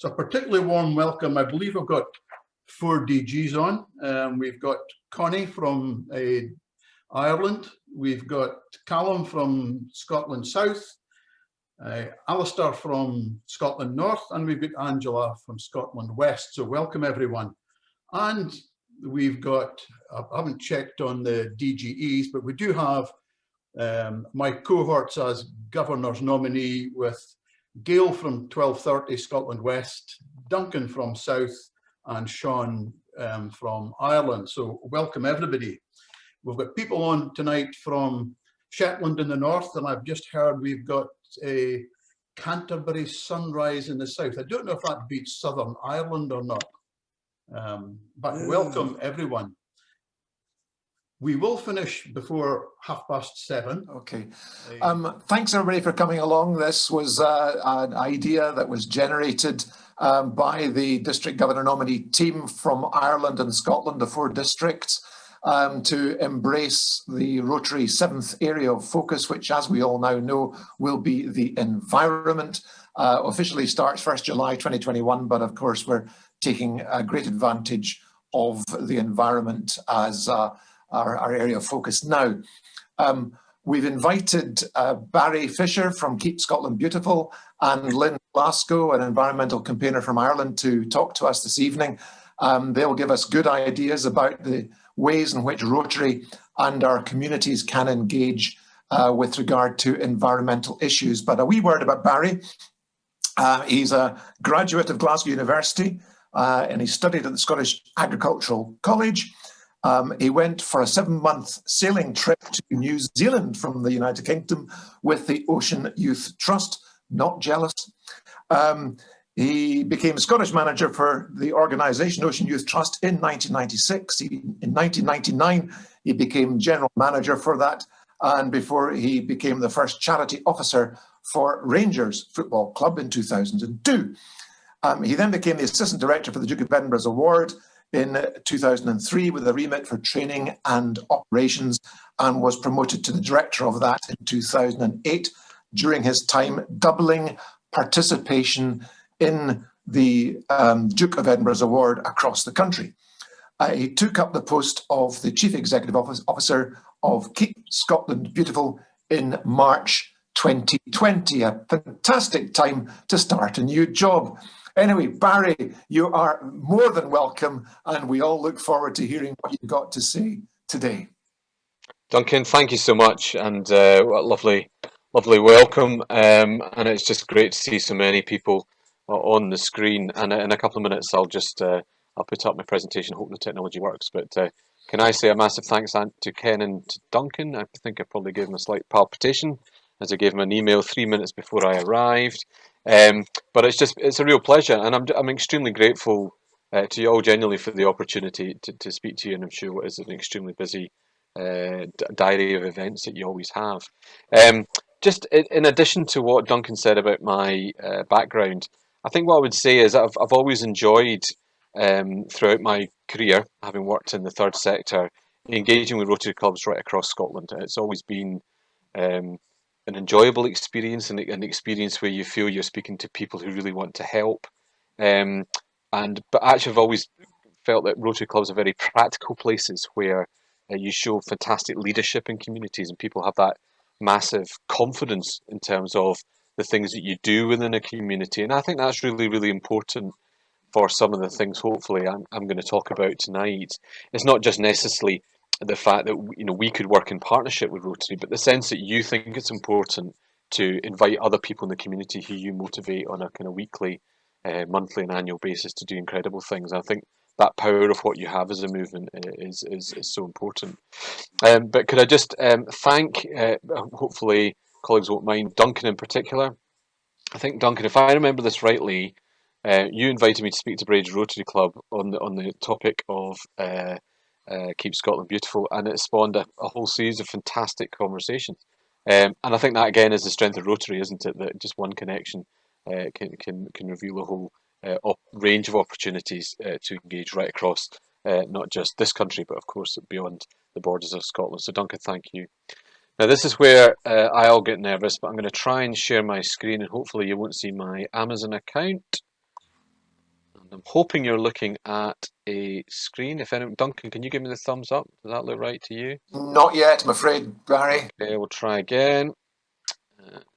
So a particularly warm welcome. I believe I've got 4 DGs on. We've got Connie from Ireland. We've got Callum from Scotland South, Alistair from Scotland North, and we've got Angela from Scotland West. So welcome everyone. And we've got, I haven't checked on the DGEs, but we do have my cohorts as Governor's nominee with Gail from 1230 Scotland West, Duncan from South, and Sean from Ireland. So welcome everybody. We've got people on tonight from Shetland in the north, and I've just heard we've got a Canterbury sunrise in the south. I don't know if that beats Southern Ireland or not, but welcome everyone. We will finish before 7:30. Okay. Thanks everybody for coming along. This was an idea that was generated by the district governor nominee team from Ireland and Scotland, the 4 districts, to embrace the Rotary 7th area of focus, which, as we all now know, will be the environment. Officially starts 1st July 2021, but of course we're taking a great advantage of the environment as our area of focus now. We've invited Barry Fisher from Keep Scotland Beautiful and Lynne Glasscoe, an environmental campaigner from Ireland, to talk to us this evening. They'll give us good ideas about the ways in which Rotary and our communities can engage with regard to environmental issues. But a wee word about Barry. He's a graduate of Glasgow University and he studied at the Scottish Agricultural College. He went for a 7-month sailing trip to New Zealand from the United Kingdom with the Ocean Youth Trust. Not jealous. He became Scottish manager for the organisation Ocean Youth Trust in 1996. In 1999, he became general manager for that, and before he became the first charity officer for Rangers Football Club in 2002. He then became the assistant director for the Duke of Edinburgh's Award in 2003 with a remit for training and operations, and was promoted to the director of that in 2008, during his time doubling participation in the Duke of Edinburgh's Award across the country. He took up the post of the Chief Executive Officer of Keep Scotland Beautiful in March 2020, a fantastic time to start a new job. Anyway, Barry, you are more than welcome, and we all look forward to hearing what you've got to say today. Duncan, thank you so much, and what a lovely welcome. And it's just great to see so many people on the screen. And in a couple of minutes, I'll put up my presentation. Hope the technology works. But can I say a massive thanks to Ken and to Duncan? I think I probably gave him a slight palpitation as I gave him an email 3 minutes before I arrived. But it's a real pleasure, and I'm extremely grateful to you all genuinely for the opportunity to speak to you, and I'm sure what is an extremely busy diary of events that you always have. Just in addition to what Duncan said about my background, I think what I would say is I've always enjoyed throughout my career, having worked in the third sector, engaging with Rotary clubs right across Scotland. It's always been an enjoyable experience, and an experience where you feel you're speaking to people who really want to help. But actually I've always felt that Rotary clubs are very practical places where you show fantastic leadership in communities, and people have that massive confidence in terms of the things that you do within a community. And I think that's really, really important for some of the things, hopefully, I'm going to talk about tonight. It's not just necessarily the fact that we could work in partnership with Rotary, but the sense that you think it's important to invite other people in the community who you motivate on a kind of weekly, monthly and annual basis to do incredible things. I think that power of what you have as a movement is so important. But could I just thank, hopefully colleagues won't mind, Duncan in particular. I think, Duncan, if I remember this rightly, you invited me to speak to Braid's Rotary Club on the topic of Keep Scotland Beautiful, and it spawned a whole series of fantastic conversations. And I think that again is the strength of Rotary, isn't it? That just one connection can reveal a whole range of opportunities to engage right across not just this country, but of course beyond the borders of Scotland. So Duncan, thank you. Now this is where I'll get nervous, but I'm going to try and share my screen, and hopefully you won't see my Amazon account. I'm hoping you're looking at a screen. If anyone, Duncan, can you give me the thumbs up? Does that look right to you? Not yet, I'm afraid, Barry. Okay, we'll try again.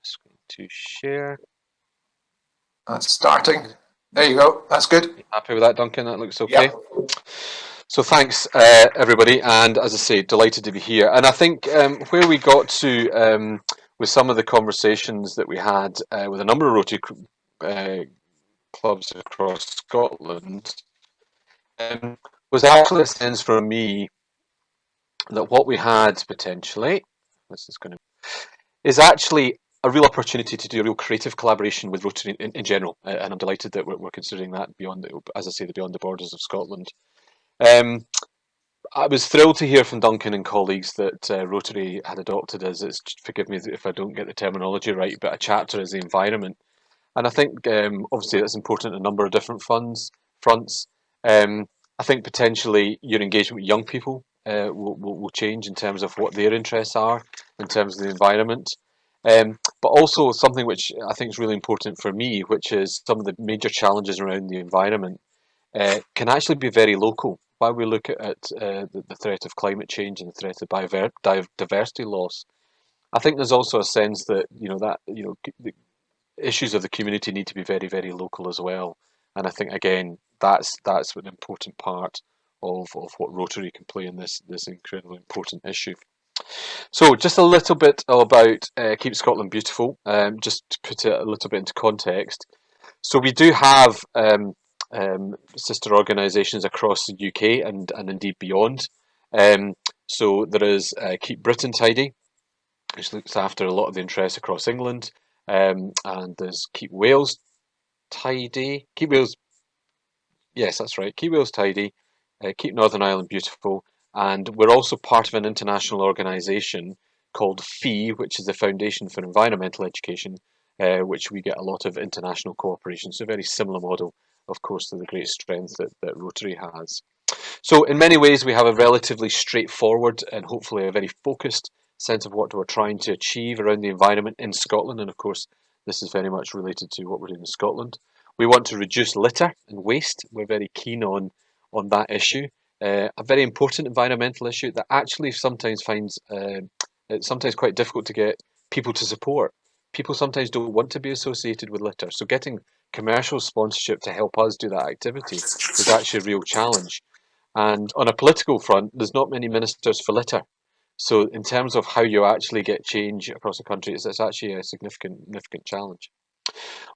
Screen to share. That's starting. There you go. That's good. You happy with that, Duncan? That looks okay. Yep. So thanks, everybody, and as I say, delighted to be here. And I think where we got to with some of the conversations that we had with a number of Rotary clubs across Scotland was actually a sense for me that what we had potentially, this is going to, is actually a real opportunity to do a real creative collaboration with Rotary in general, and I'm delighted that we're considering that beyond, as I say, beyond the borders of Scotland. I was thrilled to hear from Duncan and colleagues that Rotary had adopted as its, forgive me if I don't get the terminology right, but a chapter as the environment. And I think obviously that's important in a number of different fronts. I think potentially your engagement with young people will change in terms of what their interests are in terms of the environment. But also something which I think is really important for me, which is some of the major challenges around the environment can actually be very local. While we look at the threat of climate change and the threat of biodiversity loss, I think there's also a sense that the issues of the community need to be very, very local as well. And I think again that's an important part of what Rotary can play in this incredibly important issue. So just a little bit about Keep Scotland Beautiful, just to put it a little bit into context. So we do have sister organisations across the UK and indeed beyond. So there is Keep Britain Tidy, which looks after a lot of the interests across England, and there's Keep Wales Tidy, Keep Wales, yes, that's right, Keep Wales Tidy, Keep Northern Ireland Beautiful, and we're also part of an international organisation called FEE, which is the Foundation for Environmental Education, which we get a lot of international cooperation. So a very similar model, of course, to the great strength that Rotary has. So in many ways, we have a relatively straightforward and hopefully a very focused sense of what we're trying to achieve around the environment in Scotland. And of course, this is very much related to what we're doing in Scotland. We want to reduce litter and waste. We're very keen on that issue. A very important environmental issue that actually sometimes finds it's sometimes quite difficult to get people to support. People sometimes don't want to be associated with litter. So getting commercial sponsorship to help us do that activity is actually a real challenge. And on a political front, there's not many ministers for litter. So in terms of how you actually get change across the country, it's actually a significant challenge.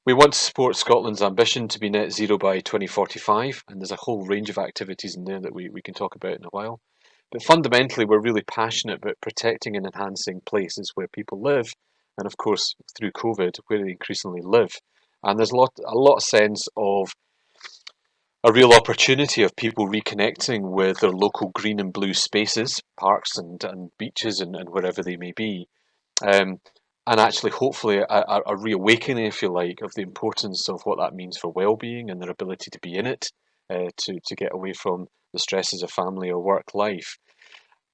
We want to support Scotland's ambition to be net zero by 2045, and there's a whole range of activities in there that we can talk about in a while. But fundamentally, we're really passionate about protecting and enhancing places where people live, and of course, through COVID, where they increasingly live. And there's a lot of sense of a real opportunity of people reconnecting with their local green and blue spaces, parks and beaches and wherever they may be. And actually, hopefully, a reawakening, if you like, of the importance of what that means for well-being and their ability to be in it, to get away from the stresses of family or work life.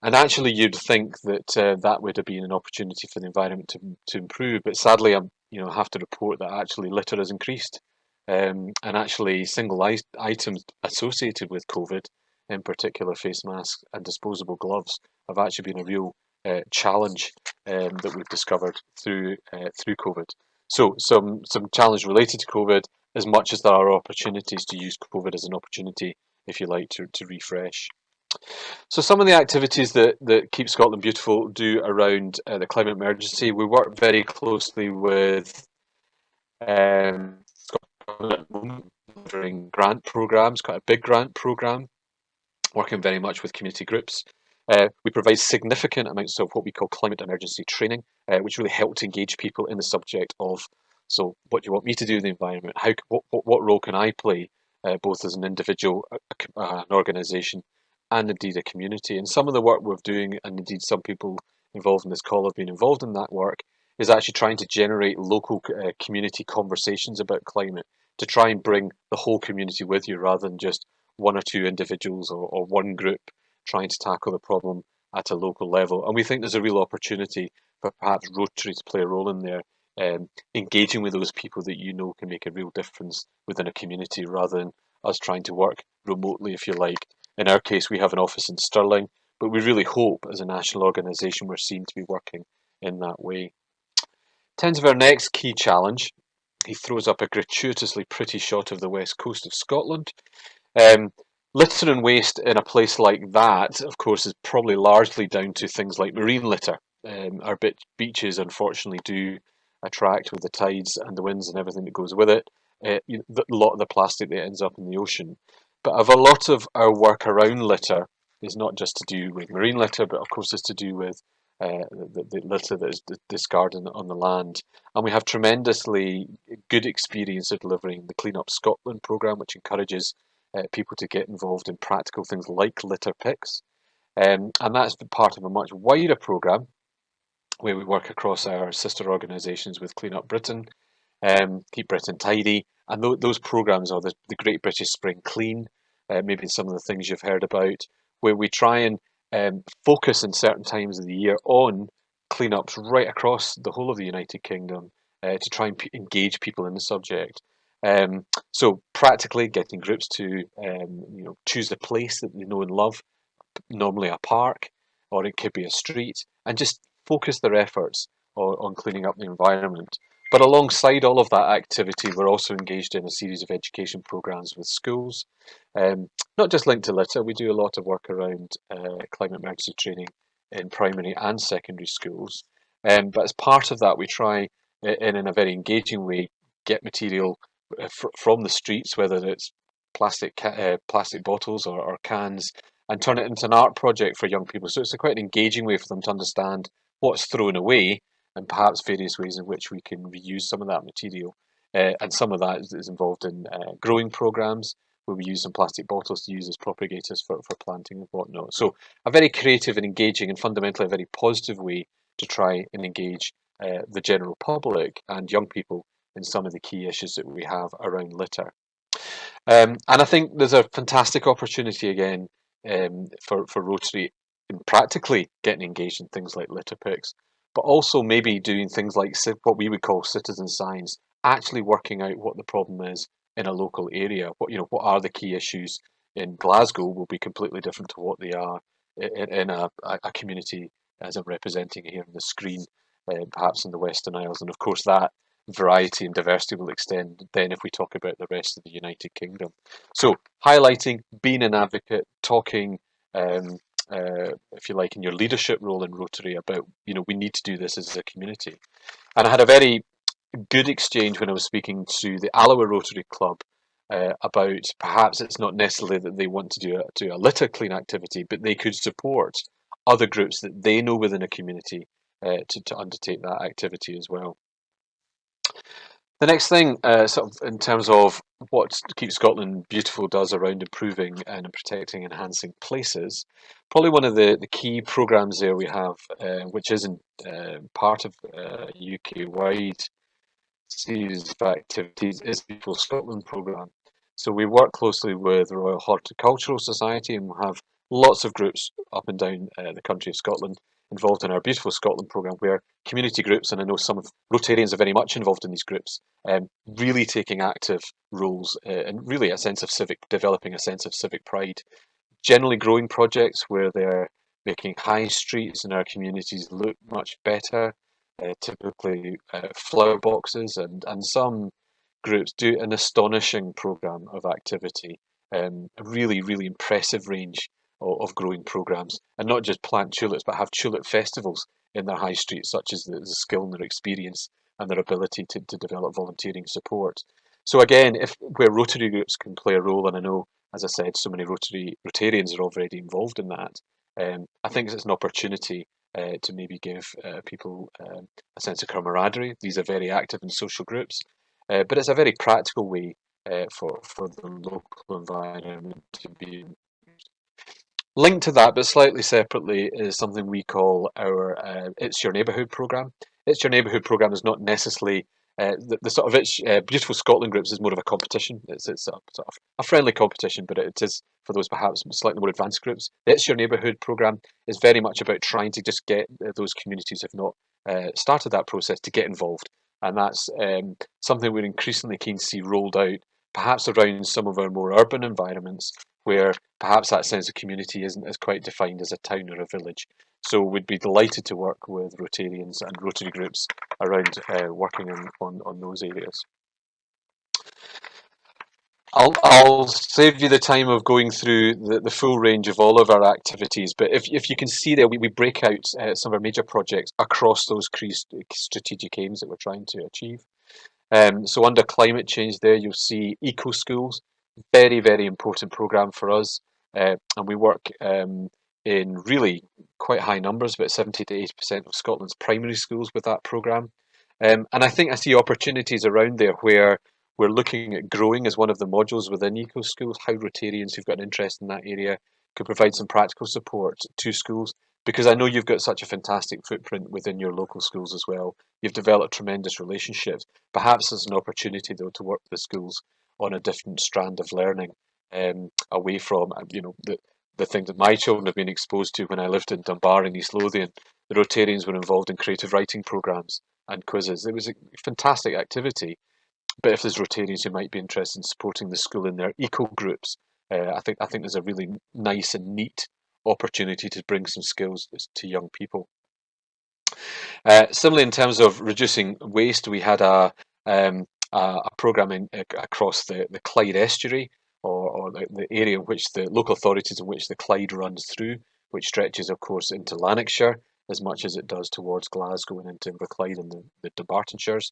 And actually, you'd think that that would have been an opportunity for the environment to improve. But sadly, I have to report that actually litter has increased. And actually, single items associated with COVID, in particular face masks and disposable gloves, have actually been a real challenge that we've discovered through COVID. So some challenge related to COVID, as much as there are opportunities to use COVID as an opportunity, if you like, to refresh. So some of the activities that Keep Scotland Beautiful do around the climate emergency, we work very closely with Scotland at the moment, delivering grant programmes, quite a big grant programme, working very much with community groups. We provide significant amounts of what we call climate emergency training, which really help to engage people in the subject of, so what do you want me to do in the environment? What role can I play, both as an individual, an organisation, and indeed a community? And some of the work we're doing, and indeed some people involved in this call have been involved in that work, is actually trying to generate local community conversations about climate, to try and bring the whole community with you rather than just one or two individuals or one group trying to tackle the problem at a local level. And we think there's a real opportunity for perhaps Rotary to play a role in there, engaging with those people that can make a real difference within a community rather than us trying to work remotely, if you like. In our case, we have an office in Stirling, but we really hope as a national organisation we're seen to be working in that way. In terms of our next key challenge, he throws up a gratuitously pretty shot of the west coast of Scotland. Litter and waste in a place like that, of course, is probably largely down to things like marine litter. Our beaches, unfortunately, do attract, with the tides and the winds and everything that goes with it, a lot of the plastic that ends up in the ocean. But a lot of our work around litter is not just to do with marine litter, but of course is to do with the litter that is discarded on the land. And we have tremendously good experience of delivering the Clean Up Scotland programme, which encourages people to get involved in practical things like litter picks. And that's part of a much wider programme where we work across our sister organisations with Clean Up Britain, Keep Britain Tidy, and those programmes are the Great British Spring Clean, maybe some of the things you've heard about, where we try and focus in certain times of the year on cleanups right across the whole of the United Kingdom to try and engage people in the subject. So practically getting groups to choose a place that they know and love, normally a park, or it could be a street, and just focus their efforts on cleaning up the environment. But alongside all of that activity, we're also engaged in a series of education programs with schools, not just linked to litter. We do a lot of work around climate emergency training in primary and secondary schools. But as part of that, we try, in a very engaging way, get material from the streets, whether it's plastic bottles or cans, and turn it into an art project for young people. So it's quite an engaging way for them to understand what's thrown away and perhaps various ways in which we can reuse some of that material. And some of that is involved in growing programs where we use some plastic bottles to use as propagators for planting and whatnot. So a very creative and engaging and fundamentally a very positive way to try and engage the general public and young people in some of the key issues that we have around litter. And I think there's a fantastic opportunity again for Rotary in practically getting engaged in things like litter picks, but also maybe doing things like what we would call citizen science, actually working out what the problem is in a local area. What are the key issues in Glasgow will be completely different to what they are in a community as I'm representing here on the screen, perhaps in the Western Isles. And of course that variety and diversity will extend then if we talk about the rest of the United Kingdom. So highlighting, being an advocate, talking, if you like, in your leadership role in Rotary about, we need to do this as a community. And I had a very good exchange when I was speaking to the Alloa Rotary Club about perhaps it's not necessarily that they want to do a litter clean activity, but they could support other groups that they know within a community to undertake that activity as well. The next thing, sort of in terms of what Keep Scotland Beautiful does around improving and protecting and enhancing places, probably one of the key programmes there we have, which isn't part of a UK-wide series of activities, is the Beautiful Scotland programme. So we work closely with the Royal Horticultural Society and we have lots of groups up and down the country of Scotland involved in our Beautiful Scotland programme, where community groups, and I know some of Rotarians are very much involved in these groups, really taking active roles and really developing a sense of civic pride. Generally growing projects where they're making high streets in our communities look much better, typically flower boxes, and some groups do an astonishing programme of activity, a really, really impressive range of growing programmes, and not just plant tulips, but have tulip festivals in their high streets, such as the skill and their experience and their ability to develop volunteering support. So again, where Rotary groups can play a role, and I know, as I said, so many Rotarians are already involved in that, I think it's an opportunity to maybe give people a sense of camaraderie. These are very active and social groups, but it's a very practical way for the local environment to be. Linked to that, but slightly separately, is something we call our It's Your Neighbourhood programme. It's Your Neighbourhood programme is not necessarily the sort of Beautiful Scotland groups is more of a competition. It's a sort of a friendly competition, but it is for those perhaps slightly more advanced groups. The It's Your Neighbourhood programme is very much about trying to just get those communities who have not started that process to get involved, and that's something we're increasingly keen to see rolled out, perhaps around some of our more urban environments where perhaps that sense of community isn't as quite defined as a town or a village. So we'd be delighted to work with Rotarians and Rotary groups around working on those areas. I'll save you the time of going through the full range of all of our activities, but if you can see there, we break out some of our major projects across those key strategic aims that we're trying to achieve. So under climate change there, you'll see eco schools, very, very important programme for us. And we work in really quite high numbers, about 70 to 80% of Scotland's primary schools with that programme. And I think I see opportunities around there where we're looking at growing as one of the modules within eco schools, how Rotarians who've got an interest in that area could provide some practical support to schools, because I know you've got such a fantastic footprint within your local schools as well. You've developed tremendous relationships. Perhaps there's an opportunity though to work with the schools on a different strand of learning, away from the things that my children have been exposed to. When I lived in Dunbar in East Lothian, the Rotarians were involved in creative writing programmes and quizzes. It was a fantastic activity. But if there's Rotarians who might be interested in supporting the school in their eco groups, I think there's a really nice and neat opportunity to bring some skills to young people. Similarly, in terms of reducing waste, we had a programme across the Clyde estuary, or the area in which the local authorities in which the Clyde runs through, which stretches, of course, into Lanarkshire as much as it does towards Glasgow and into Inverclyde and the Dunbartonshires.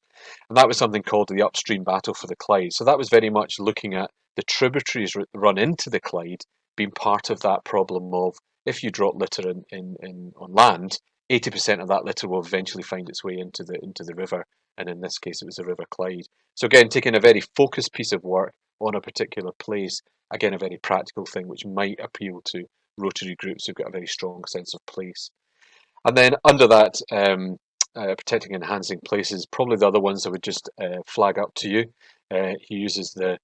And that was something called the Upstream Battle for the Clyde. So that was very much looking at the tributaries run into the Clyde being part of that problem of, if you drop litter on land, 80% of that litter will eventually find its way into the river, and in this case it was the River Clyde. So again, taking a very focused piece of work on a particular place, again a very practical thing which might appeal to Rotary groups who've got a very strong sense of place. And then under that, protecting and enhancing places, probably the other ones I would just flag up to you, he uses the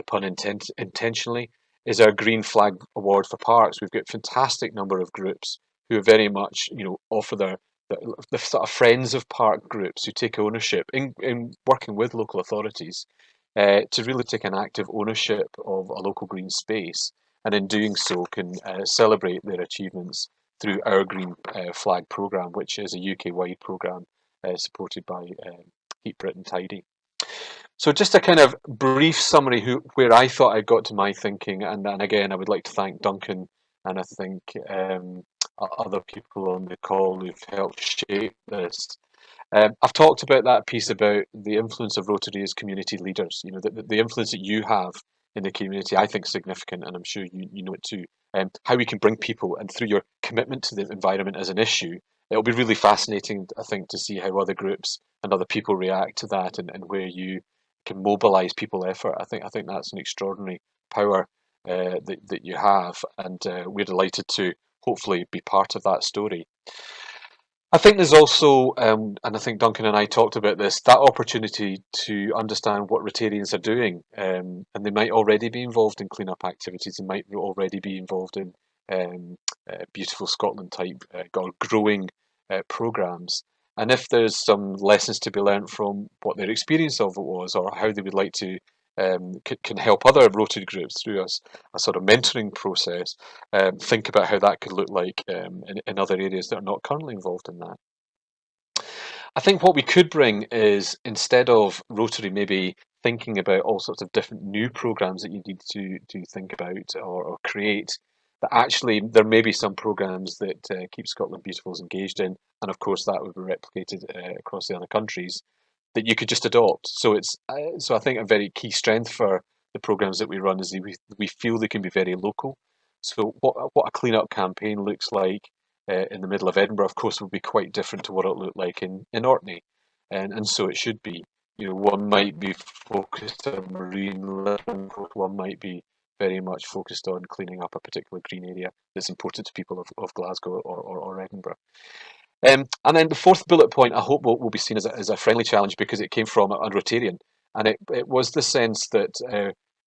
pun intentionally, is our Green Flag Award for Parks. We've got a fantastic number of groups who very much, offer the sort of friends of park groups who take ownership in working with local authorities to really take an active ownership of a local green space, and in doing so can celebrate their achievements through our Green Flag programme, which is a UK-wide programme supported by Keep Britain Tidy. So just a kind of brief summary where I thought I got to my thinking, and then again I would like to thank Duncan and I think other people on the call who've helped shape this. I've talked about that piece about the influence of Rotary as community leaders. The influence that you have in the community, I think, is significant, and I'm sure you know it too. How we can bring people, and through your commitment to the environment as an issue, it'll be really fascinating, I think, to see how other groups and other people react to that, and where you can mobilise people effort. I think that's an extraordinary power that you have, and we're delighted to hopefully be part of that story. I think there's also, and I think Duncan and I talked about this, that opportunity to understand what Rotarians are doing, and they might already be involved in clean-up activities, they might already be involved in Beautiful Scotland type growing programmes. And if there's some lessons to be learnt from what their experience of it was, or how they would like to can help other Rotary groups through a sort of mentoring process, think about how that could look like in other areas that are not currently involved in that. I think what we could bring is, instead of Rotary maybe thinking about all sorts of different new programmes that you need to think about or create, that actually there may be some programmes that Keep Scotland Beautiful is engaged in, and of course that would be replicated across the other countries, that you could just adopt. So I think a very key strength for the programmes that we run is that we feel they can be very local. So what a clean-up campaign looks like in the middle of Edinburgh, of course, would be quite different to what it looked like in Orkney, and so it should be. One might be focused on marine living, one might be very much focused on cleaning up a particular green area that's important to people of Glasgow or Edinburgh. And then the fourth bullet point, I hope will be seen as a friendly challenge, because it came from a Rotarian, and it was the sense that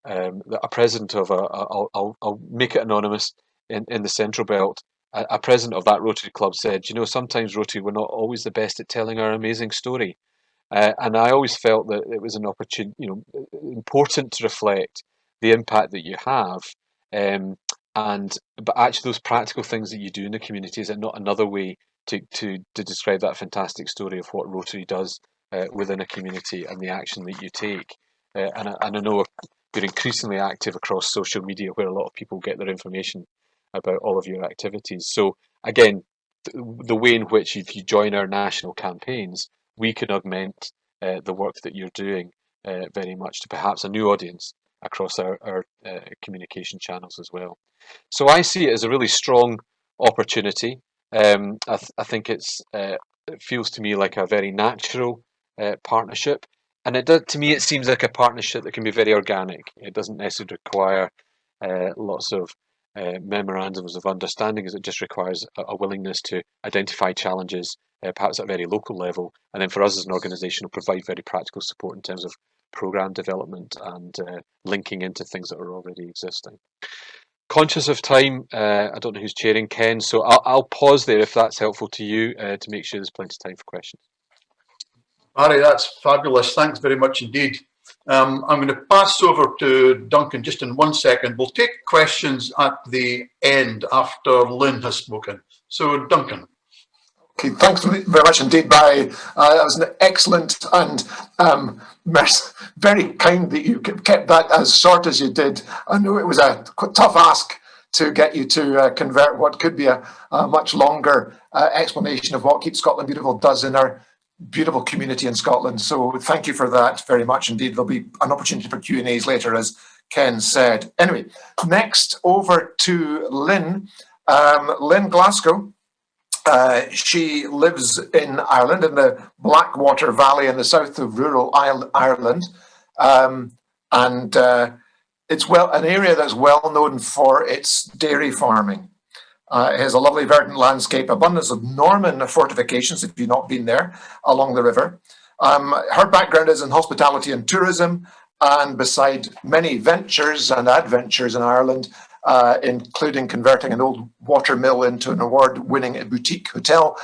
a president of I'll make it anonymous, in the Central Belt, a president of that Rotary club said, sometimes Rotary, we're not always the best at telling our amazing story. And I always felt that it was an opportunity, important to reflect the impact that you have. But actually those practical things that you do in the community, is it not another way to describe that fantastic story of what Rotary does within a community and the action that you take? And I know you're increasingly active across social media, where a lot of people get their information about all of your activities. So again, the way in which, if you join our national campaigns, we can augment the work that you're doing very much to perhaps a new audience across our communication channels as well. So I see it as a really strong opportunity. I think it feels to me like a very natural partnership, and to me it seems like a partnership that can be very organic. It doesn't necessarily require lots of memorandums of understanding, as it just requires a willingness to identify challenges, perhaps at a very local level, and then for us as an organisation, will provide very practical support in terms of programme development and linking into things that are already existing. Conscious of time, I don't know who's chairing, Ken, so I'll pause there if that's helpful to you, to make sure there's plenty of time for questions. Barry, that's fabulous. Thanks very much indeed. I'm going to pass over to Duncan just in 1 second. We'll take questions at the end after Lynne has spoken. So, Duncan. Okay, thanks very much indeed, Barry. That was an excellent and very kind that you kept that as short as you did. I know it was a tough ask to get you to convert what could be a much longer explanation of what Keep Scotland Beautiful does in our beautiful community in Scotland. So thank you for that very much indeed. There'll be an opportunity for Q&As later, as Ken said. Anyway, next over to Lynne. Lynne Glasscoe. She lives in Ireland, in the Blackwater Valley in the south of rural Ireland. It's an area that's well known for its dairy farming. It has a lovely verdant landscape, abundance of Norman fortifications, if you've not been there, along the river. Her background is in hospitality and tourism, and beside many ventures and adventures in Ireland, including converting an old water mill into an award-winning boutique hotel,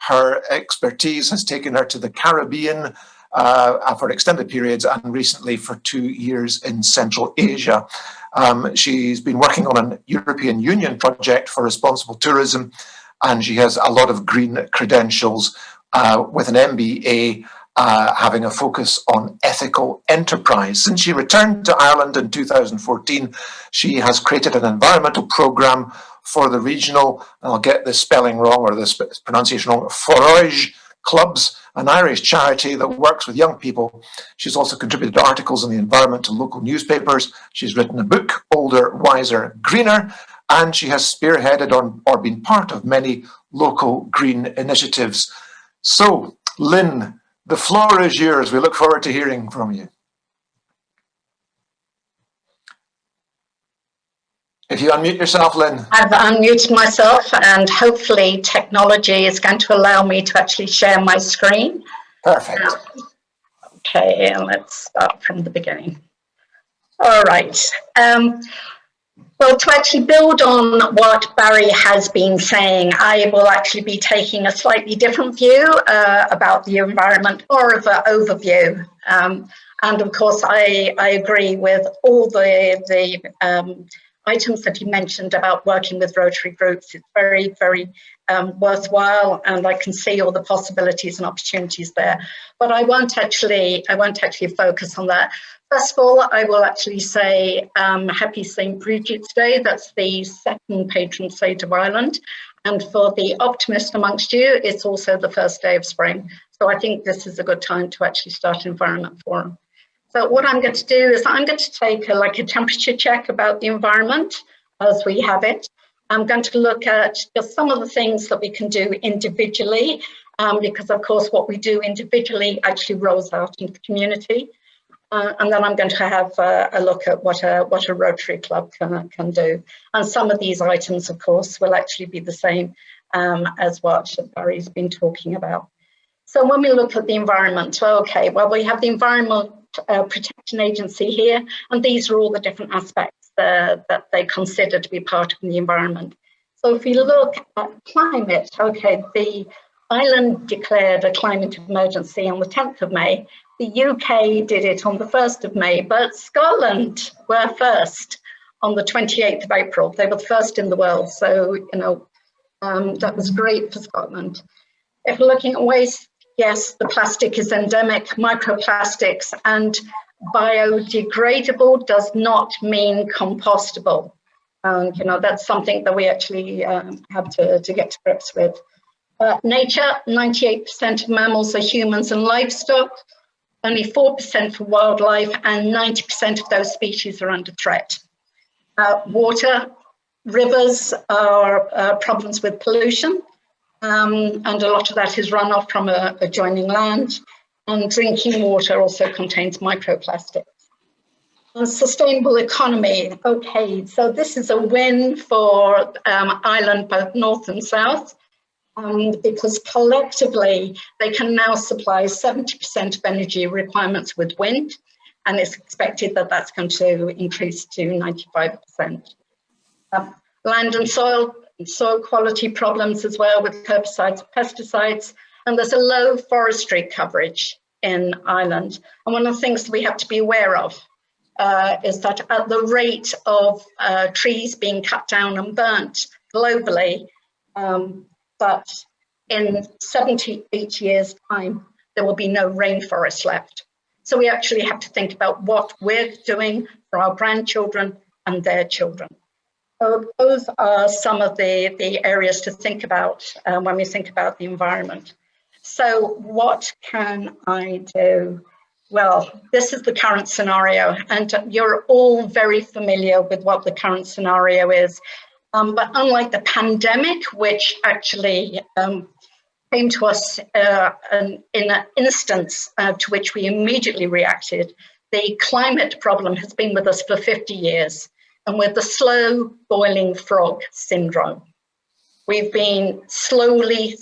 her expertise has taken her to the Caribbean for extended periods, and recently for 2 years in Central Asia. She's been working on an European Union project for responsible tourism, and she has a lot of green credentials with an MBA having a focus on ethical enterprise. Since she returned to Ireland in 2014, she has created an environmental programme for the regional, and I'll get this spelling wrong or this pronunciation wrong, Forage Clubs, an Irish charity that works with young people. She's also contributed articles on the environment to local newspapers. She's written a book, Older, Wiser, Greener, and she has spearheaded or been part of many local green initiatives. So, Lynne, the floor is yours. We look forward to hearing from you. If you unmute yourself, Lynne. I've unmuted myself, and hopefully technology is going to allow me to actually share my screen. Perfect. Okay, and let's start from the beginning. All right. Well, to actually build on what Barry has been saying, I will actually be taking a slightly different view about the environment, or the overview. And of course, I agree with all the items that he mentioned about working with Rotary groups. It's very, very worthwhile, and I can see all the possibilities and opportunities there. But I won't actually focus on that. First of all, I will actually say Happy St. Bridget's Day. That's the second patron saint of Ireland. And for the optimist amongst you, it's also the first day of spring. So I think this is a good time to actually start an environment forum. So what I'm going to do is I'm going to take a temperature check about the environment as we have it. I'm going to look at just some of the things that we can do individually, because of course what we do individually actually rolls out into the community. And then I'm going to have a look at what a Rotary Club can do. And some of these items, of course, will actually be the same as what Barry's been talking about. So when we look at the environment, okay, well, we have the Environment Protection Agency here, and these are all the different aspects that they consider to be part of the environment. So if we look at climate, okay, the Ireland declared a climate emergency on the 10th of May. The UK did it on the 1st of May, but Scotland were first on the 28th of April. They were the first in the world. So, you know, that was great for Scotland. If we're looking at waste, yes, the plastic is endemic, microplastics, and biodegradable does not mean compostable. And, you know, that's something that we actually have to get to grips with. Nature, 98% of mammals are humans and livestock, only 4% for wildlife, and 90% of those species are under threat. Water, rivers are problems with pollution, and a lot of that is runoff from adjoining land, and drinking water also contains microplastics. And sustainable economy, okay, so this is a win for Ireland, both north and south, because collectively they can now supply 70% of energy requirements with wind, and it's expected that that's going to increase to 95%. Land and soil quality problems as well with herbicides and pesticides, and there's a low forestry coverage in Ireland. And one of the things that we have to be aware of is that at the rate of trees being cut down and burnt globally, but in 78 years' time, there will be no rainforest left. So we actually have to think about what we're doing for our grandchildren and their children. So those are some of the areas to think about when we think about the environment. So what can I do? Well, this is the current scenario, and you're all very familiar with what the current scenario is. But unlike the pandemic, which actually came to us in an instance to which we immediately reacted, the climate problem has been with us for 50 years. And with the slow boiling frog syndrome, we've been slowly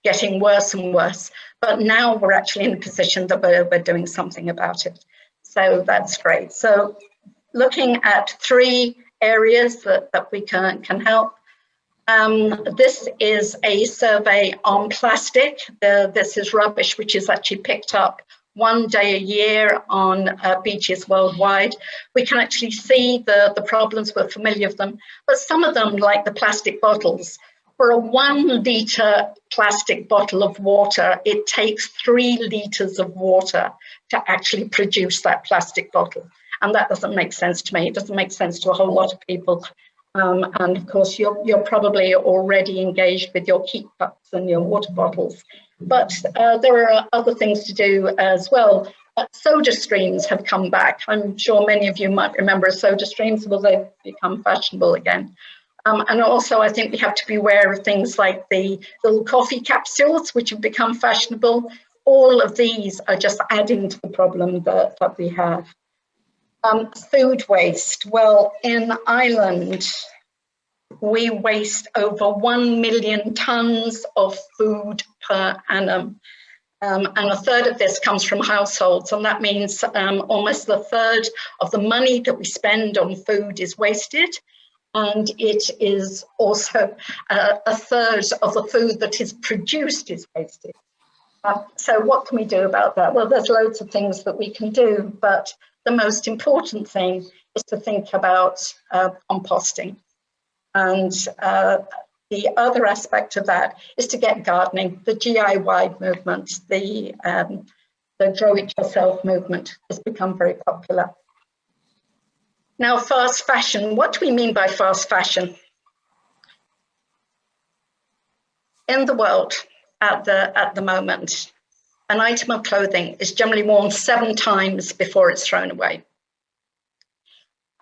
getting worse and worse. But now we're actually in a position that we're doing something about it. So that's great. So looking at 3 areas that we can help. This is a survey on plastic. This is rubbish, which is actually picked up 1 day a year on beaches worldwide. We can actually see the problems, we're familiar with them, but some of them, like the plastic bottles, for a 1 litre plastic bottle of water, it takes 3 litres of water to actually produce that plastic bottle. And that doesn't make sense to me. It doesn't make sense to a whole lot of people. And of course, you're probably already engaged with your keep cups and your water bottles. But there are other things to do as well. Soda streams have come back. I'm sure many of you might remember soda streams. Well, they've become fashionable again. And also, I think we have to be aware of things like the little coffee capsules, which have become fashionable. All of these are just adding to the problem that we have. Food waste. Well, in Ireland, we waste over 1 million tonnes of food per annum. And a third of this comes from households. And that means almost a third of the money that we spend on food is wasted. And it is also a third of the food that is produced is wasted. So what can we do about that? Well, there's loads of things that we can do, but the most important thing is to think about composting. And the other aspect of that is to get gardening. The DIY movement, the grow it yourself movement has become very popular. Now, fast fashion. What do we mean by fast fashion? In the world at the moment, an item of clothing is generally worn 7 times before it's thrown away.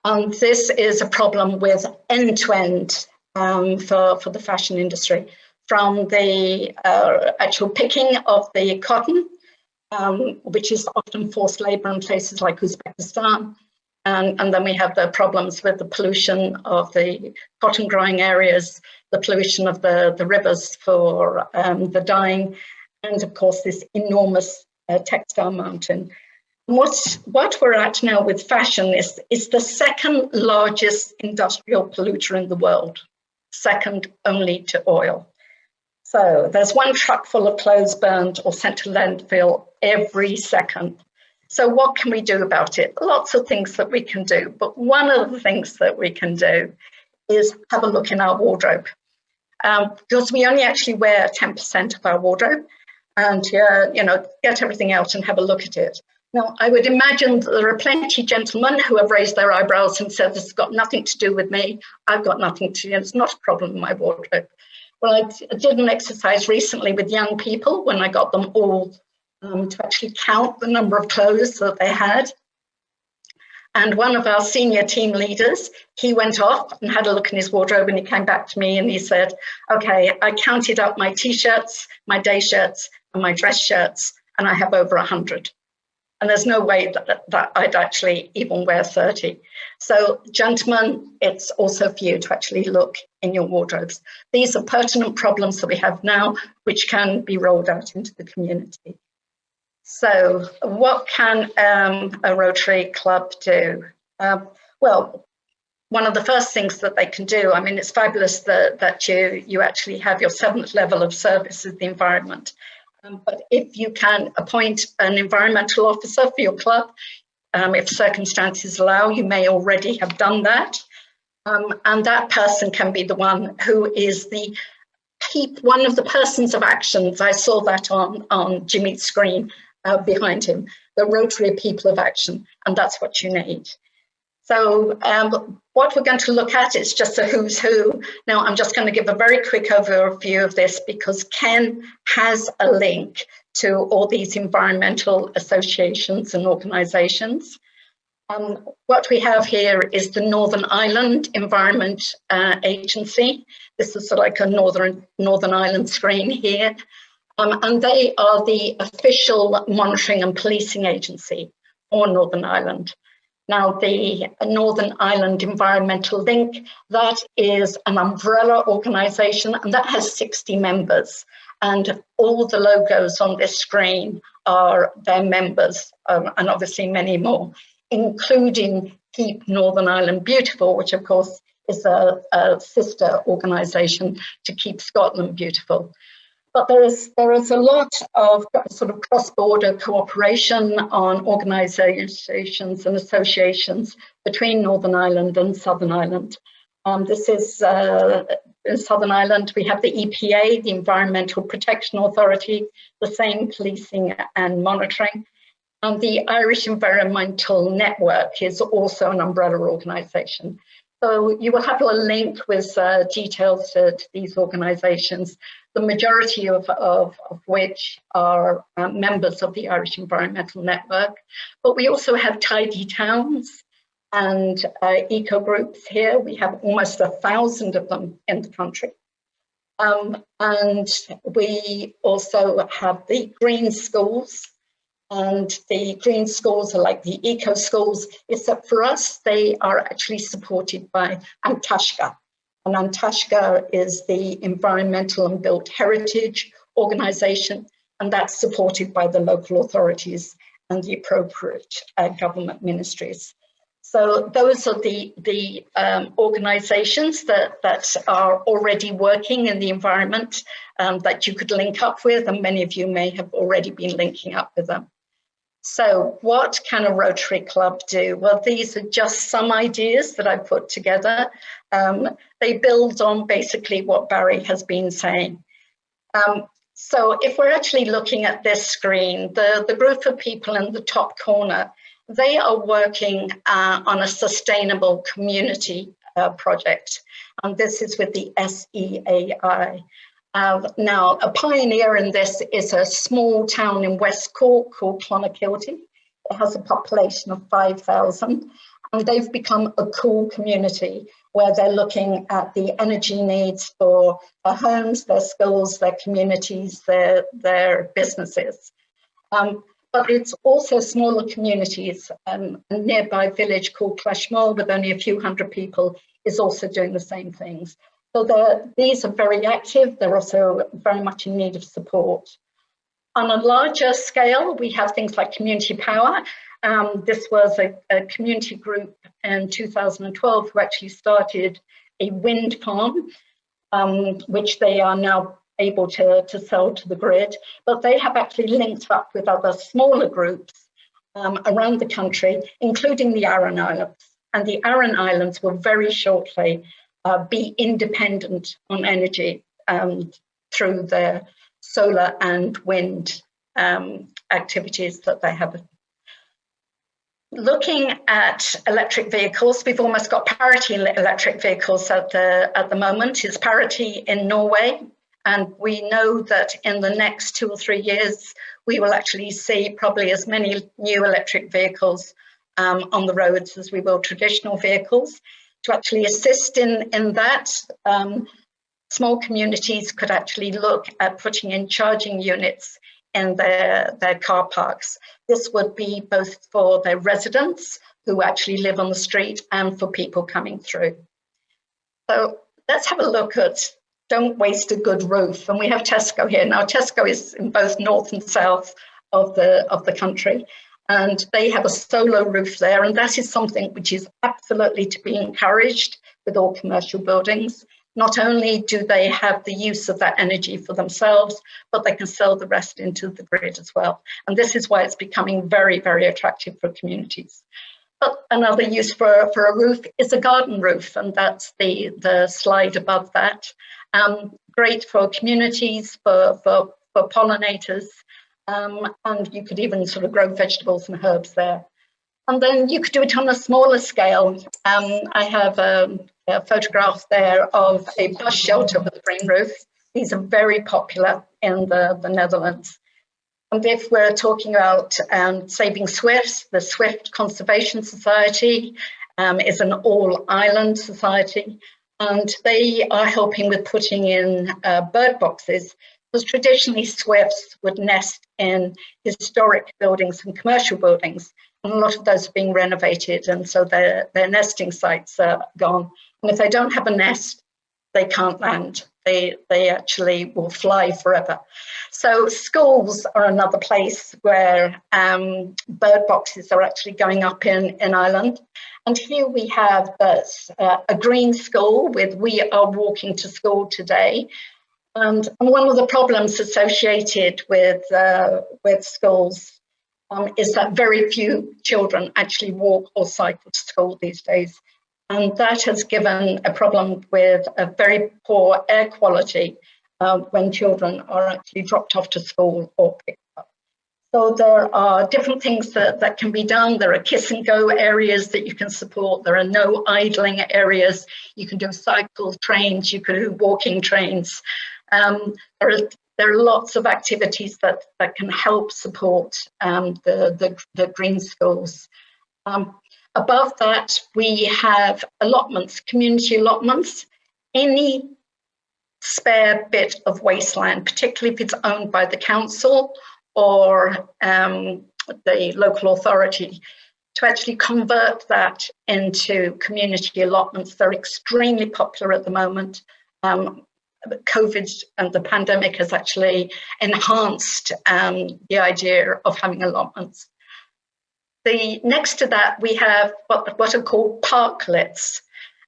And this is a problem with end-to-end for the fashion industry, from the actual picking of the cotton, which is often forced labor in places like Uzbekistan. And then we have the problems with the pollution of the cotton growing areas, the pollution of the rivers for the dyeing, and of course this enormous textile mountain. What we're at now with fashion is the 2nd largest industrial polluter in the world, second only to oil. So there's one truck full of clothes burned or sent to landfill every second. So what can we do about it? Lots of things that we can do, but one of the things that we can do is have a look in our wardrobe. Because we only actually wear 10% of our wardrobe, and get everything out and have a look at it. Now, I would imagine that there are plenty of gentlemen who have raised their eyebrows and said, this has got nothing to do with me. I've got nothing to do. It's not a problem in my wardrobe. Well, I did an exercise recently with young people when I got them all to actually count the number of clothes that they had. And one of our senior team leaders, he went off and had a look in his wardrobe, and he came back to me and he said, okay, I counted up my T-shirts, my day shirts, and my dress shirts, and I have over 100. And there's no way that I'd actually even wear 30. So, gentlemen, it's also for you to actually look in your wardrobes. These are pertinent problems that we have now, which can be rolled out into the community. So what can a Rotary Club do? Well, one of the first things that they can do, I mean, it's fabulous that you actually have your 7th level of service as the environment. But if you can appoint an environmental officer for your club, if circumstances allow, you may already have done that. And that person can be the one who is one of the persons of actions. I saw that on Jimmy's screen behind him, the Rotary People of Action, and that's what you need. So what we're going to look at is just a who's who. Now, I'm just going to give a very quick overview of this because Ken has a link to all these environmental associations and organisations. What we have here is the Northern Ireland Environment Agency. This is like a Northern Ireland screen here. And they are the official monitoring and policing agency for Northern Ireland. Now, the Northern Ireland Environmental Link, that is an umbrella organisation, and that has 60 members. And all the logos on this screen are their members, and obviously many more, including Keep Northern Ireland Beautiful, which of course is a sister organisation to Keep Scotland Beautiful. But there is a lot of sort of cross-border cooperation on organisations and associations between Northern Ireland and Southern Ireland. This is in Southern Ireland, we have the EPA, the Environmental Protection Authority, the same policing and monitoring. And the Irish Environmental Network is also an umbrella organisation. So you will have a link with details to these organisations, the majority of which are members of the Irish Environmental Network. But we also have tidy towns and eco groups here. We have almost 1,000 of them in the country. And we also have the green schools. And the green schools are like the eco schools, except for us, they are actually supported by Antashka. And Antashka is the Environmental and Built Heritage organisation, and that's supported by the local authorities and the appropriate government ministries. So those are the organisations that are already working in the environment that you could link up with, and many of you may have already been linking up with them. So what can a Rotary Club do? Well, these are just some ideas that I put together. They build on basically what Barry has been saying. So if we're actually looking at this screen, the group of people in the top corner, they are working on a sustainable community project. And this is with the SEAI. Now, a pioneer in this is a small town in West Cork called Clonakilty. It has a population of 5,000, and they've become a cool community where they're looking at the energy needs for their homes, their schools, their communities, their businesses. But it's also smaller communities. A nearby village called Clashmore with only a few hundred people is also doing the same things. So these are very active. They're also very much in need of support. On a larger scale, we have things like Community Power. This was a community group in 2012 who actually started a wind farm, which they are now able to sell to the grid, but they have actually linked up with other smaller groups around the country, including the Aran Islands. And the Aran Islands will very shortly be independent on energy through their solar and wind activities that they have. Looking at electric vehicles, we've almost got parity in electric vehicles at the moment. It's parity in Norway, and we know that in the next 2 or 3 years, we will actually see probably as many new electric vehicles on the roads as we will traditional vehicles. To actually assist in that, small communities could actually look at putting in charging units in their car parks. This would be both for their residents who actually live on the street and for people coming through. So let's have a look at Don't Waste a Good Roof. And we have Tesco here. Now Tesco is in both north and south of the country. And they have a solar roof there. And that is something which is absolutely to be encouraged with all commercial buildings. Not only do they have the use of that energy for themselves, but they can sell the rest into the grid as well. And this is why it's becoming very, very attractive for communities. But another use for a roof is a garden roof, and that's the slide above that. Great for communities, for pollinators, and you could even sort of grow vegetables and herbs there. And then you could do it on a smaller scale. I have a photograph there of a bus shelter with a green roof. These are very popular in the Netherlands. And if we're talking about saving swifts, the Swift Conservation Society is an all-island society, and they are helping with putting in bird boxes, because traditionally swifts would nest in historic buildings and commercial buildings, and a lot of those are being renovated, and so their nesting sites are gone. And if they don't have a nest, they can't land. They actually will fly forever. So schools are another place where bird boxes are actually going up in Ireland. And here we have a green school with We Are Walking to School Today. And one of the problems associated with schools is that very few children actually walk or cycle to school these days. And that has given a problem with a very poor air quality when children are actually dropped off to school or picked up. So there are different things that can be done. There are kiss and go areas that you can support. There are no idling areas. You can do cycle trains, you can do walking trains. There are lots of activities that can help support the green schools. Above that, we have allotments, community allotments. Any spare bit of wasteland, particularly if it's owned by the council or the local authority, to actually convert that into community allotments. They're extremely popular at the moment. COVID and the pandemic has actually enhanced the idea of having allotments. Next to that, we have what are called parklets.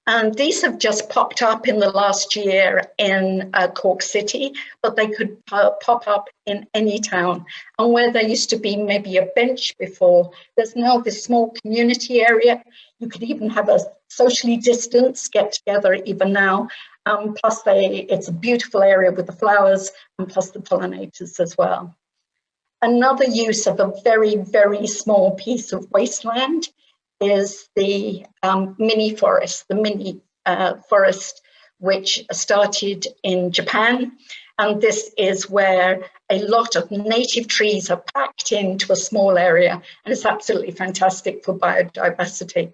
And these have just popped up in the last year in Cork City, but they could pop up in any town. And where there used to be maybe a bench before, there's now this small community area. You could even have a socially distanced get together even now. Plus it's a beautiful area with the flowers and plus the pollinators as well. Another use of a very, very small piece of wasteland is the mini forest, forest which started in Japan. And this is where a lot of native trees are packed into a small area, and it's absolutely fantastic for biodiversity.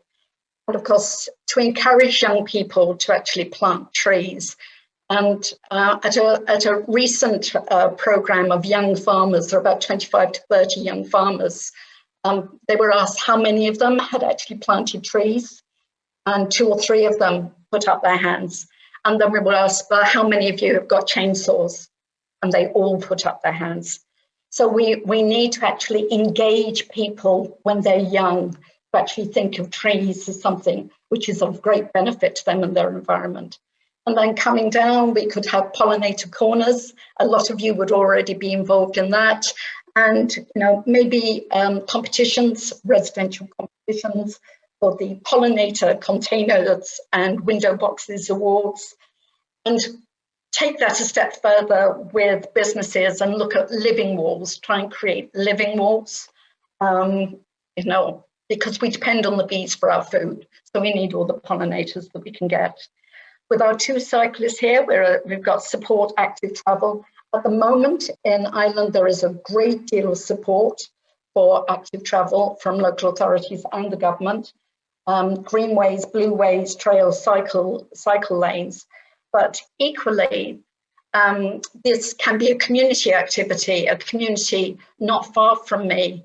And of course, to encourage young people to actually plant trees. And at a recent program of young farmers, there are about 25 to 30 young farmers, they were asked how many of them had actually planted trees, and 2 or 3 of them put up their hands. And then we were asked, well, how many of you have got chainsaws? And they all put up their hands. So we need to actually engage people when they're young, to actually think of trees as something which is of great benefit to them and their environment. And then coming down, we could have pollinator corners. A lot of you would already be involved in that. And, you know, maybe competitions, residential competitions for the pollinator containers and window boxes awards. And take that a step further with businesses and look at living walls, try and create living walls, you know, because we depend on the bees for our food. So we need all the pollinators that we can get. With our 2 cyclists here, we've got support active travel. At the moment in Ireland, there is a great deal of support for active travel from local authorities and the government. Greenways, blueways, trails, cycle lanes. But equally, this can be a community activity, a community not far from me.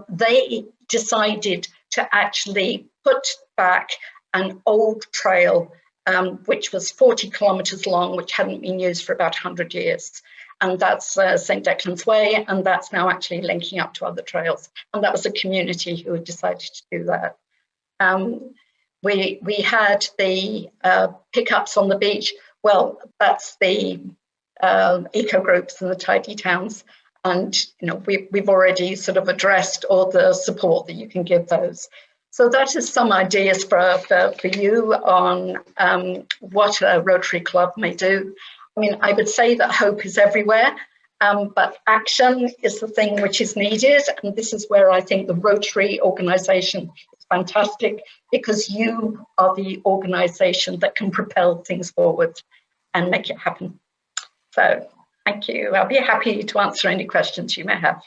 They decided to actually put back an old trail which was 40 kilometres long, which hadn't been used for about 100 years. And that's St. Declan's Way, and that's now actually linking up to other trails. And that was a community who had decided to do that. We had the pickups on the beach. Well, that's the eco groups and the tidy towns. And you know, we've already sort of addressed all the support that you can give those. So that is some ideas for you on what a Rotary Club may do. I mean, I would say that hope is everywhere, but action is the thing which is needed. And this is where I think the Rotary organisation is fantastic, because you are the organisation that can propel things forward and make it happen. So thank you. I'll be happy to answer any questions you may have.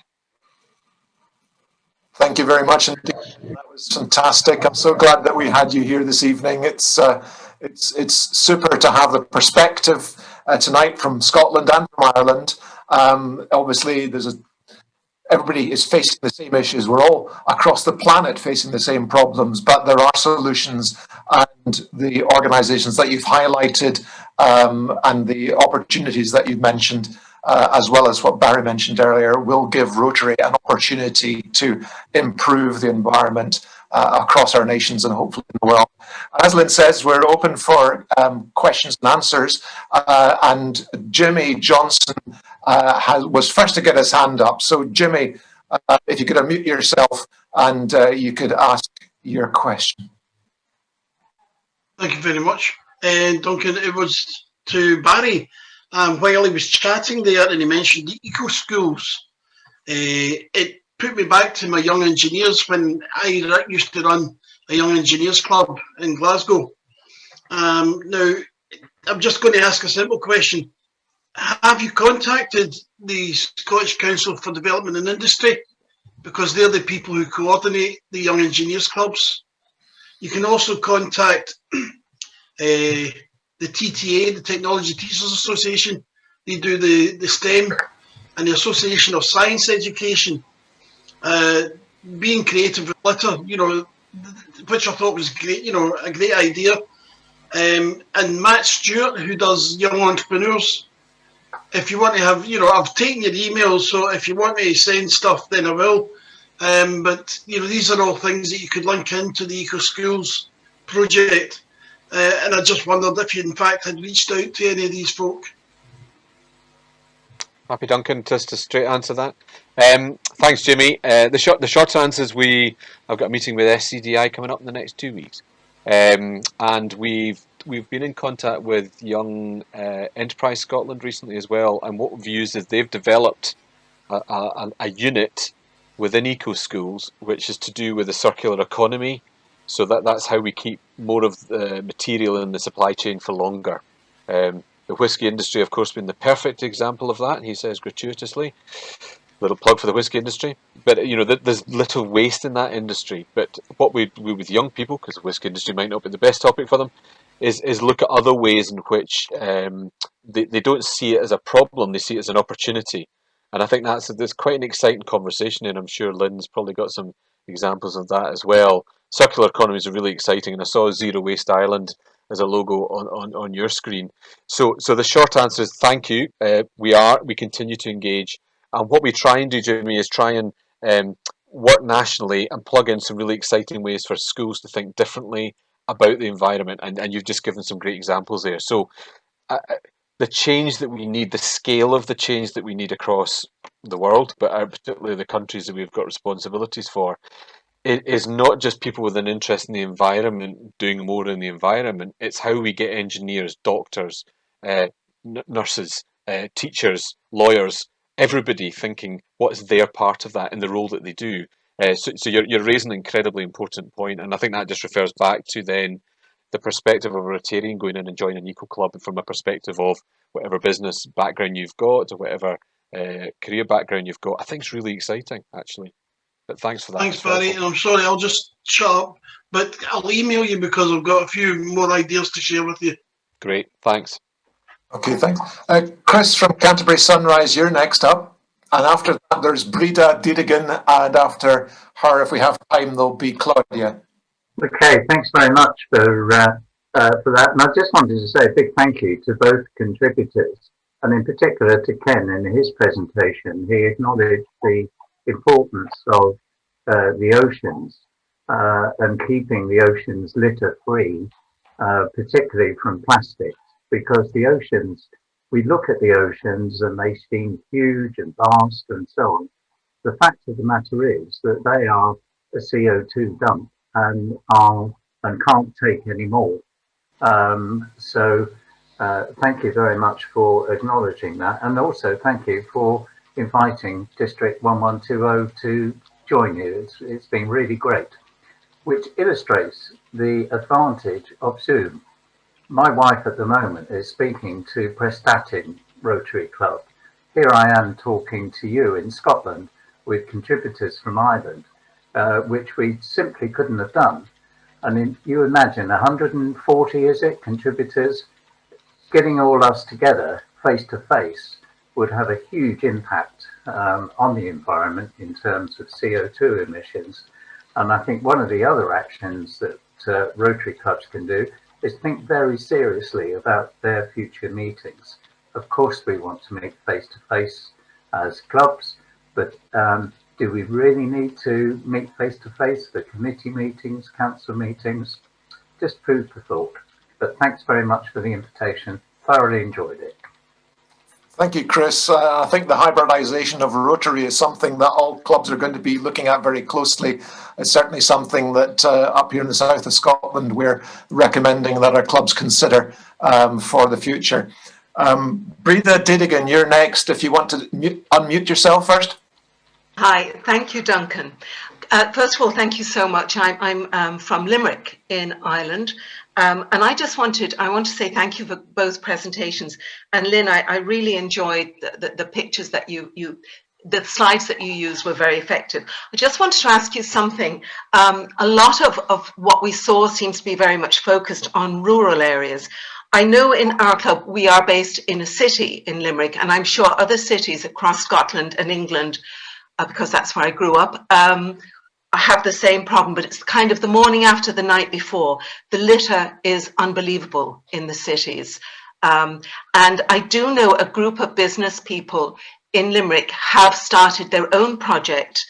Thank you very much indeed. That was fantastic. I'm so glad that we had you here this evening. It's super to have the perspective tonight from Scotland and from Ireland. Obviously, everybody is facing the same issues. We're all across the planet facing the same problems, but there are solutions, and the organisations that you've highlighted and the opportunities that you've mentioned, as well as what Barry mentioned earlier, will give Rotary an opportunity to improve the environment across our nations and hopefully in the world. As Lynne says, we're open for questions and answers, and Jimmy Johnson was first to get his hand up. So Jimmy, if you could unmute yourself and you could ask your question. Thank you very much. Duncan, it was to Barry. While he was chatting there and he mentioned the eco schools, it put me back to my young engineers when I used to run a young engineers club in Glasgow. Now, I'm just going to ask a simple question. Have you contacted the Scottish Council for Development and Industry? Because they're the people who coordinate the young engineers clubs. You can also contact the TTA, the Technology Teachers Association. They do the STEM, and the Association of Science Education. Being creative with litter, you know, which I thought was great, you know, a great idea. And Matt Stewart, who does Young Entrepreneurs. If you want to have, you know, I've taken your emails, so if you want me to send stuff, then I will. But, you know, these are all things that you could link into the Eco Schools project. And I just wondered if you, in fact, had reached out to any of these folk. Happy, Duncan, just to straight answer that. Thanks, Jimmy. The short answer is I've got a meeting with SCDI coming up in the next 2 weeks, and we've been in contact with Young Enterprise Scotland recently as well. And what we've used is they've developed a unit within Eco Schools, which is to do with the circular economy. So that's how we keep more of the material in the supply chain for longer. The whisky industry, of course, being the perfect example of that, he says gratuitously. Little plug for the whisky industry. But, you know, there's little waste in that industry. But what we do with young people, because the whisky industry might not be the best topic for them, is look at other ways in which they don't see it as a problem, they see it as an opportunity. And I think that's quite an exciting conversation, and I'm sure Lynne's probably got some examples of that as well. Circular economies are really exciting, and I saw Zero Waste Ireland as a logo on your screen. So the short answer is thank you. We continue to engage, and what we try and do, Jimmy, is try and work nationally and plug in some really exciting ways for schools to think differently about the environment, and you've just given some great examples there. So the change that we need, the scale of the change that we need across the world, but particularly the countries that we've got responsibilities for, it is not just people with an interest in the environment doing more in the environment. It's how we get engineers, doctors, nurses, teachers, lawyers, everybody thinking what's their part of that in the role that they do. So you're raising an incredibly important point, and I think that just refers back to then the perspective of a Rotarian going in and joining an eco club from a perspective of whatever business background you've got or whatever career background you've got. I think it's really exciting, actually. But thanks for that. Thanks, Barry. And I'm sorry, I'll just shut up, but I'll email you because I've got a few more ideas to share with you. Great, thanks. Okay, thanks. Chris from Canterbury Sunrise, you're next up. And after that, there's Breda Diedigan, and after her, if we have time, there'll be Claudia. Okay, thanks very much for that. And I just wanted to say a big thank you to both contributors, and in particular to Ken in his presentation. He acknowledged the importance of the oceans and keeping the oceans litter free, particularly from plastics, because the oceans, we look at the oceans and they seem huge and vast and so on. The fact of the matter is that they are a CO2 dump and can't take any more. So thank you very much for acknowledging that, and also thank you for inviting District 1120 to join you. It's been really great, which illustrates the advantage of Zoom. My wife at the moment is speaking to Prestatyn Rotary Club. Here I am talking to you in Scotland with contributors from Ireland, which we simply couldn't have done. And you imagine 140, is it, contributors, getting all us together face to face would have a huge impact on the environment in terms of CO2 emissions. And I think one of the other actions that Rotary clubs can do is think very seriously about their future meetings. Of course, we want to meet face to face as clubs, but do we really need to meet face to face for committee meetings, council meetings? Just food for thought. But thanks very much for the invitation. Thoroughly enjoyed it. Thank you, Chris. I think the hybridization of Rotary is something that all clubs are going to be looking at very closely. It's certainly something that up here in the south of Scotland, we're recommending that our clubs consider for the future. Breda Diedigan, you're next. If you want to unmute yourself first. Hi, thank you, Duncan. First of all, thank you so much. I'm from Limerick in Ireland. And I want to say thank you for both presentations. And Lynn, I really enjoyed the pictures that the slides that you used were very effective. I just wanted to ask you something. A lot of what we saw seems to be very much focused on rural areas. I know in our club, we are based in a city in Limerick, and I'm sure other cities across Scotland and England, because that's where I grew up, I have the same problem, but it's kind of the morning after the night before. The litter is unbelievable in the cities. And I do know a group of business people in Limerick have started their own project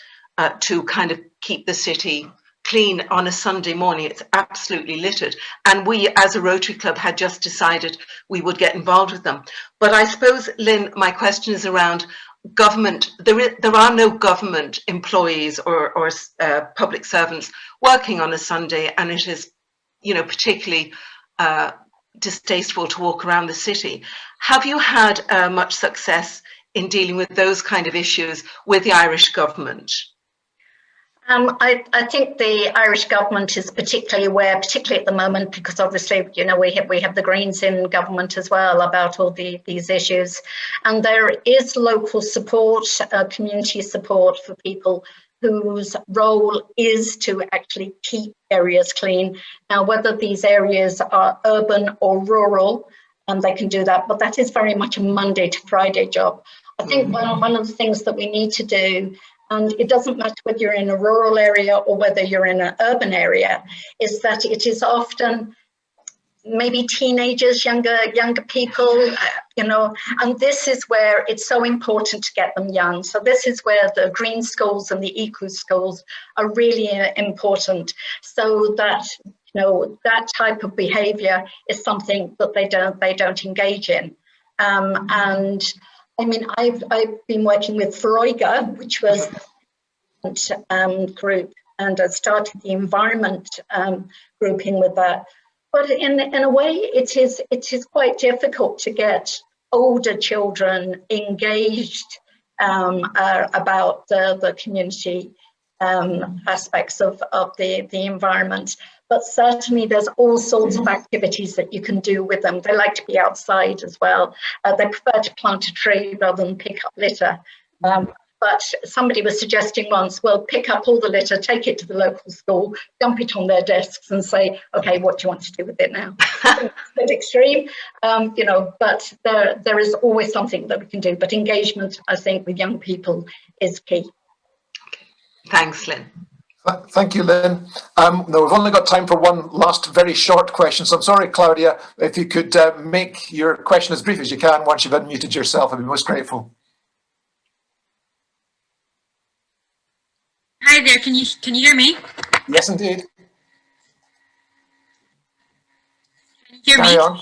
to kind of keep the city clean on a Sunday morning. It's absolutely littered. And we, as a Rotary Club, had just decided we would get involved with them. But I suppose, Lynn, my question is around government. There are no government employees or public servants working on a Sunday, and it is, particularly distasteful to walk around the city. Have you had much success in dealing with those kind of issues with the Irish government? I think the Irish government is particularly aware, particularly at the moment, because obviously, we have the Greens in government as well about all these issues. And there is local support, community support for people whose role is to actually keep areas clean. Now, whether these areas are urban or rural, they can do that, but that is very much a Monday to Friday job. I think one of the things that we need to do, and it doesn't matter whether you're in a rural area or whether you're in an urban area, is that it is often maybe teenagers, younger people, and this is where it's so important to get them young. So this is where the green schools and the eco schools are really important, so that that type of behaviour is something that they don't engage in. And I mean, I've been working with Freuga, which was a group, and I started the environment grouping with that. But in a way, it is quite difficult to get older children engaged about the community aspects of the environment. But certainly there's all sorts of activities that you can do with them. They like to be outside as well. They prefer to plant a tree rather than pick up litter. But somebody was suggesting once, well, pick up all the litter, take it to the local school, dump it on their desks and say, okay, what do you want to do with it now? It's a bit extreme, but there is always something that we can do. But engagement, I think, with young people is key. Thanks, Lynn. Thank you, Lynn. No, we've only got time for one last very short question. So I'm sorry, Claudia, if you could make your question as brief as you can once you've unmuted yourself, I'd be most grateful. Hi there, can you hear me? Yes, indeed. Can you hear Carry me? on.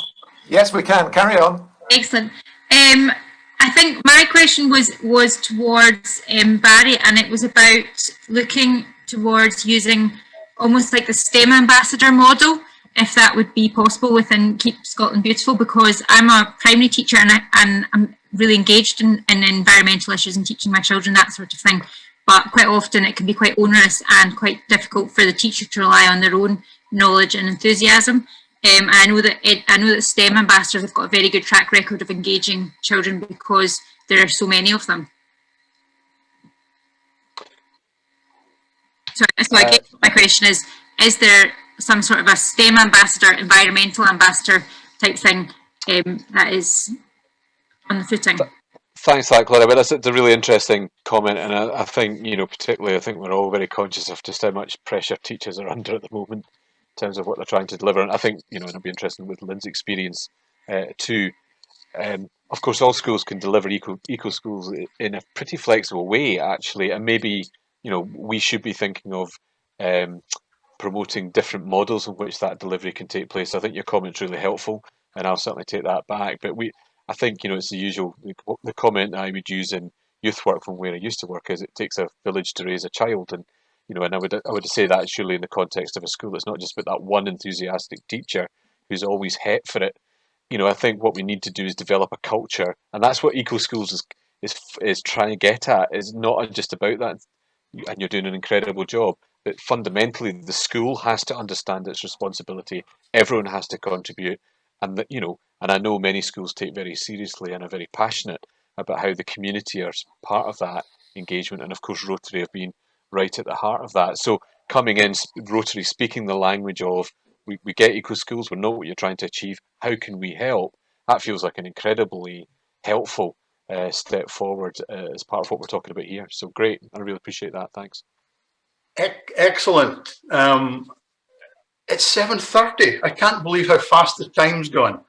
Yes, we can. Carry on. Excellent. I think my question was towards Barry, and it was about looking towards using almost like the STEM ambassador model, if that would be possible within Keep Scotland Beautiful, because I'm a primary teacher and I'm really engaged in environmental issues and teaching my children that sort of thing. But quite often it can be quite onerous and quite difficult for the teacher to rely on their own knowledge and enthusiasm. And I know that STEM ambassadors have got a very good track record of engaging children because there are so many of them. So I guess my question is there some sort of a STEM ambassador, environmental ambassador type thing that is on the footing? Thanks for that, Claudia. But that's a really interesting comment, and I think, particularly, I think we're all very conscious of just how much pressure teachers are under at the moment in terms of what they're trying to deliver. And I think, and it'll be interesting with Lynn's experience too. Of course, all schools can deliver eco schools in a pretty flexible way, actually, and maybe, we should be thinking of promoting different models in which that delivery can take place. I think your comment's really helpful, and I'll certainly take that back. But I think, it's the usual, the comment that I would use in youth work from where I used to work is it takes a village to raise a child. And, and I would say that surely in the context of a school, it's not just about that one enthusiastic teacher who's always het for it. I think what we need to do is develop a culture. And that's what Eco Schools is trying to get at, is not just about that. And you're doing an incredible job. But fundamentally, the school has to understand its responsibility. Everyone has to contribute. And that, and I know many schools take very seriously and are very passionate about how the community are part of that engagement. And of course, Rotary have been right at the heart of that. So coming in, Rotary speaking the language of, we get eco schools, we know what you're trying to achieve, how can we help? That feels like an incredibly helpful step forward as part of what we're talking about here. So great, I really appreciate that, thanks. Excellent. It's 7:30. I can't believe how fast the time's gone.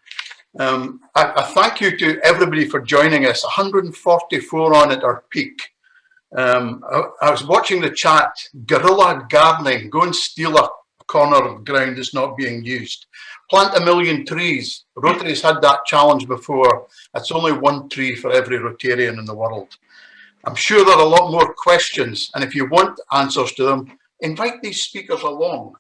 I thank you to everybody for joining us. 144 on at our peak. I was watching the chat, guerrilla gardening, go and steal a corner of ground that's not being used. Plant 1 million trees. Rotary's had that challenge before. It's only 1 tree for every Rotarian in the world. I'm sure there are a lot more questions, and if you want answers to them, invite these speakers along.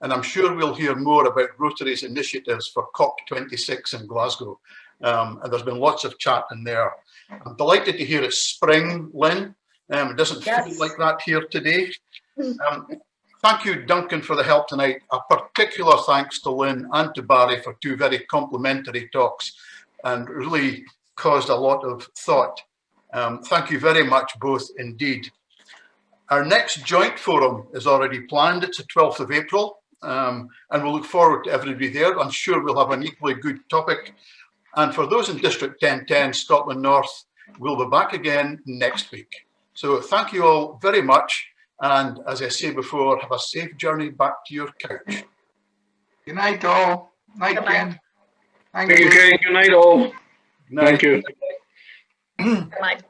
And I'm sure we'll hear more about Rotary's initiatives for COP26 in Glasgow. And there's been lots of chat in there. I'm delighted to hear it's spring, Lynn. It doesn't feel like that here today. Thank you, Duncan, for the help tonight. A particular thanks to Lynn and to Barry for 2 very complimentary talks and really caused a lot of thought. Thank you very much, both indeed. Our next joint forum is already planned. It's the 12th of April. And we'll look forward to everybody there. I'm sure we'll have an equally good topic. And for those in District 1010, Scotland North, we'll be back again next week. So thank you all very much. And as I say before, have a safe journey back to your couch. Good night, all. Night, Ken. Thank you, Ken. Good night, all. Good night. Thank you. Good night.